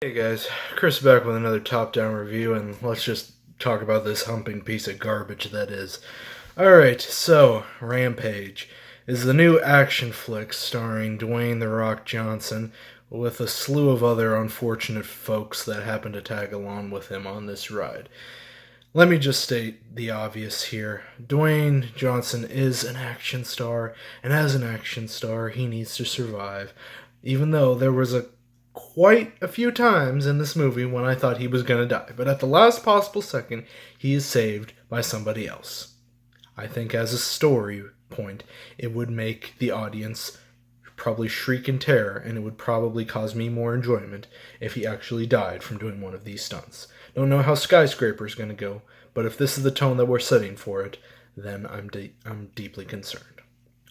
Hey guys, Chris back with another top-down review, and let's just talk about this humping piece of garbage that is. Alright, so, Rampage is the new action flick starring Dwayne "The Rock" Johnson, with a slew of other unfortunate folks that happen to tag along with him on this ride. Let me just state the obvious here. Dwayne Johnson is an action star, and as an action star, he needs to survive. Even though there was quite a few times in this movie when I thought he was going to die. But at the last possible second, he is saved by somebody else. I think as a story point, it would make the audience probably shriek in terror, and it would probably cause me more enjoyment if he actually died from doing one of these stunts. Don't know how Skyscraper is going to go, but if this is the tone that we're setting for it, then I'm deeply concerned.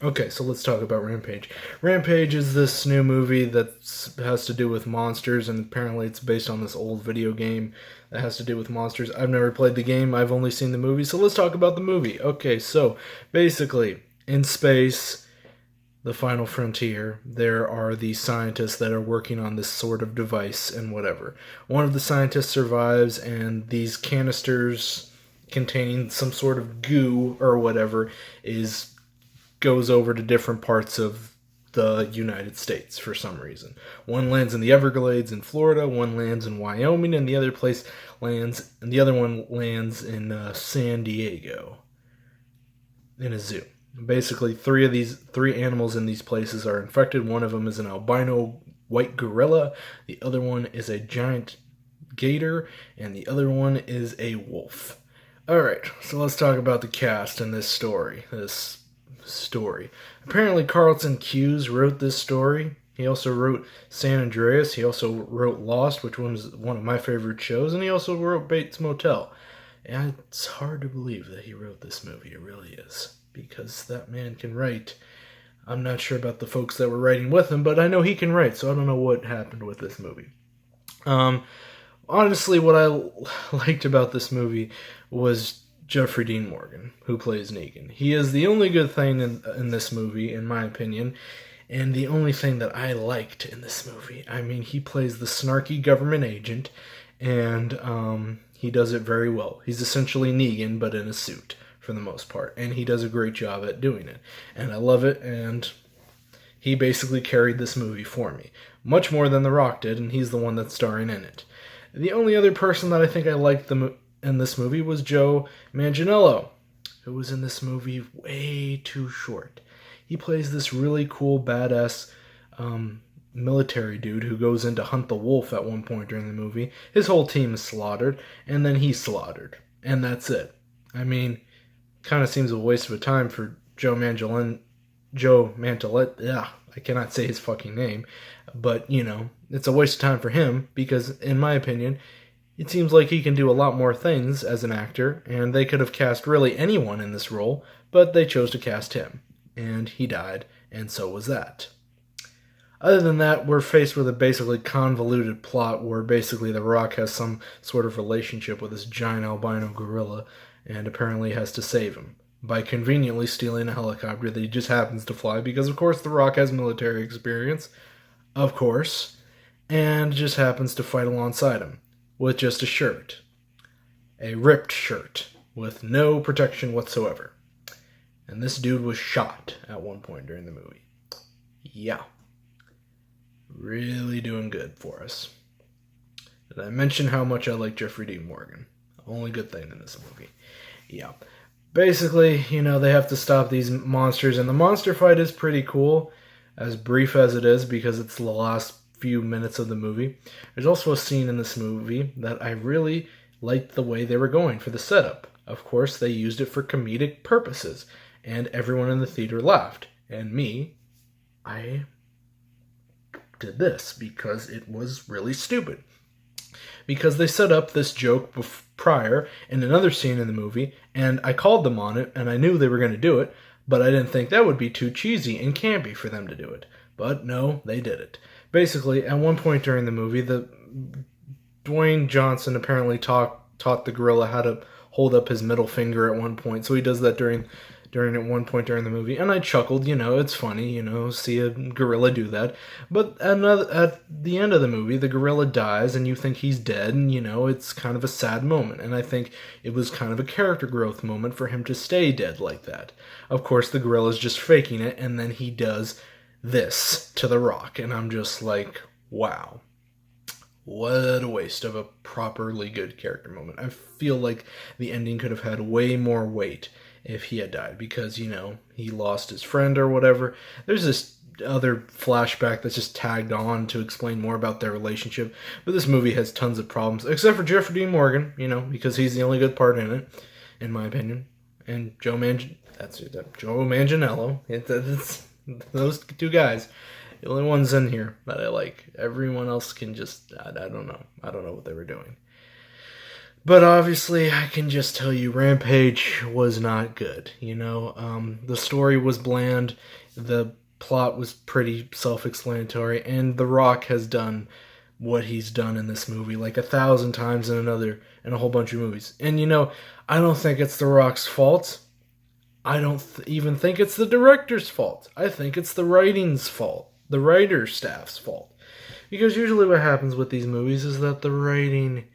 Okay, so let's talk about Rampage. Rampage is this new movie that has to do with monsters, and apparently it's based on this old video game that has to do with monsters. I've never played the game, I've only seen the movie, so let's talk about the movie. Okay, so basically, in space, the final frontier, there are these scientists that are working on this sort of device and whatever. One of the scientists survives, and these canisters containing some sort of goo or whatever goes over to different parts of the United States for some reason. One lands in the Everglades in Florida, one lands in Wyoming, and the other one lands in San Diego in a zoo. Basically, three animals in these places are infected. One of them is an albino white gorilla, the other one is a giant gator, and the other one is a wolf. Alright, so let's talk about the cast in this story. Apparently Carlton Cuse wrote this story. He also wrote San Andreas. He also wrote Lost, which was one of my favorite shows, and he also wrote Bates Motel. And it's hard to believe that he wrote this movie. It really is, because that man can write. I'm not sure about the folks that were writing with him, but I know he can write, so I don't know what happened with this movie. Honestly, what I liked about this movie was Jeffrey Dean Morgan, who plays Negan. He is the only good thing in this movie, in my opinion, and the only thing that I liked in this movie. I mean, he plays the snarky government agent, and he does it very well. He's essentially Negan, but in a suit, for the most part, and he does a great job at doing it. And I love it, and he basically carried this movie for me. Much more than The Rock did, and he's the one that's starring in it. The only other person that I think I liked in this movie was Joe Manganiello, who was in this movie way too short. He plays this really cool, badass military dude who goes in to hunt the wolf at one point during the movie. His whole team is slaughtered, and then he's slaughtered. And that's it. I mean, kind of seems a waste of a time for Joe Mantelette. Yeah, I cannot say his fucking name. But, it's a waste of time for him because, in my opinion, it seems like he can do a lot more things as an actor, and they could have cast really anyone in this role, but they chose to cast him. And he died, and so was that. Other than that, we're faced with a basically convoluted plot where basically The Rock has some sort of relationship with this giant albino gorilla, and apparently has to save him by conveniently stealing a helicopter that he just happens to fly, because of course The Rock has military experience, of course, and just happens to fight alongside him with just a shirt. A ripped shirt with no protection whatsoever. And this dude was shot at one point during the movie. Yeah. Really doing good for us. Did I mention how much I like Jeffrey Dean Morgan? Only good thing in this movie. Yeah. Basically, they have to stop these monsters, and the monster fight is pretty cool, as brief as it is, because it's the last few minutes of the movie. There's also a scene in this movie that I really liked the way they were going for the setup. Of course, they used it for comedic purposes, and everyone in the theater laughed. And me, I did this because it was really stupid. Because they set up this joke prior in another scene in the movie, and I called them on it, and I knew they were going to do it, but I didn't think that would be too cheesy and campy for them to do it. But no, they did it. Basically, at one point during the movie, Dwayne Johnson apparently taught the gorilla how to hold up his middle finger at one point, so he does that during during at one point during the movie, and I chuckled. It's funny. See a gorilla do that. But at the end of the movie, the gorilla dies, and you think he's dead, and it's kind of a sad moment. And I think it was kind of a character growth moment for him to stay dead like that. Of course, the gorilla's just faking it, and then he does this to The Rock, and I'm just like, wow. What a waste of a properly good character moment. I feel like the ending could have had way more weight if he had died because, he lost his friend or whatever. There's this other flashback that's just tagged on to explain more about their relationship. But this movie has tons of problems, except for Jeffrey Dean Morgan, because he's the only good part in it, in my opinion. And Joe Manganiello. It's those two guys. The only ones in here that I like. Everyone else can just, I don't know. I don't know what they were doing. But obviously, I can just tell you, Rampage was not good. The story was bland. The plot was pretty self-explanatory. And The Rock has done what he's done in this movie like 1,000 times in a whole bunch of movies. And I don't think it's The Rock's fault. I don't even think it's the director's fault. I think it's the writing's fault. The writer staff's fault. Because usually what happens with these movies is that the writing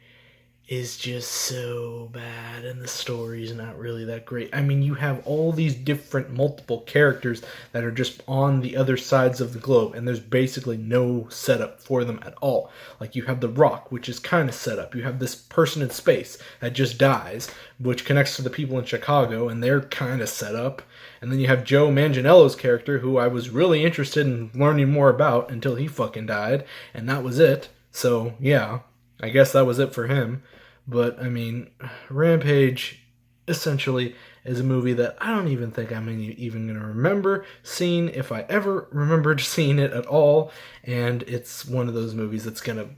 is just so bad and the story's not really that great. I mean, you have all these different multiple characters that are just on the other sides of the globe, and there's basically no setup for them at all. Like, you have The Rock, which is kind of set up. You have this person in space that just dies, which connects to the people in Chicago, and they're kind of set up. And then you have Joe Manganiello's character, who I was really interested in learning more about until he fucking died, and that was it. So, yeah, I guess that was it for him. But, I mean, Rampage, essentially, is a movie that I don't even think I'm even going to remember seeing, if I ever remembered seeing it at all. And it's one of those movies that's going to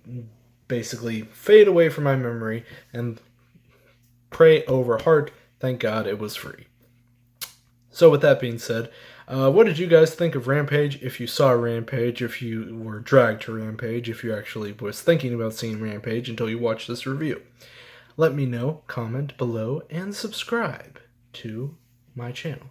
basically fade away from my memory and pray over heart, thank God it was free. So with that being said, what did you guys think of Rampage? If you saw Rampage, if you were dragged to Rampage, if you actually was thinking about seeing Rampage until you watched this review. Let me know, comment below, and subscribe to my channel.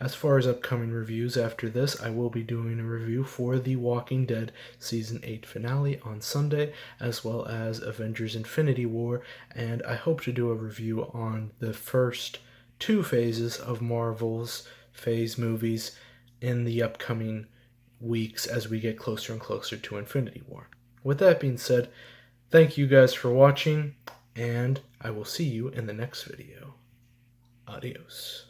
As far as upcoming reviews after this, I will be doing a review for The Walking Dead Season 8 finale on Sunday, as well as Avengers Infinity War, and I hope to do a review on the first 2 phases of Marvel's phase movies in the upcoming weeks as we get closer and closer to Infinity War. With that being said, thank you guys for watching, and I will see you in the next video. Adios.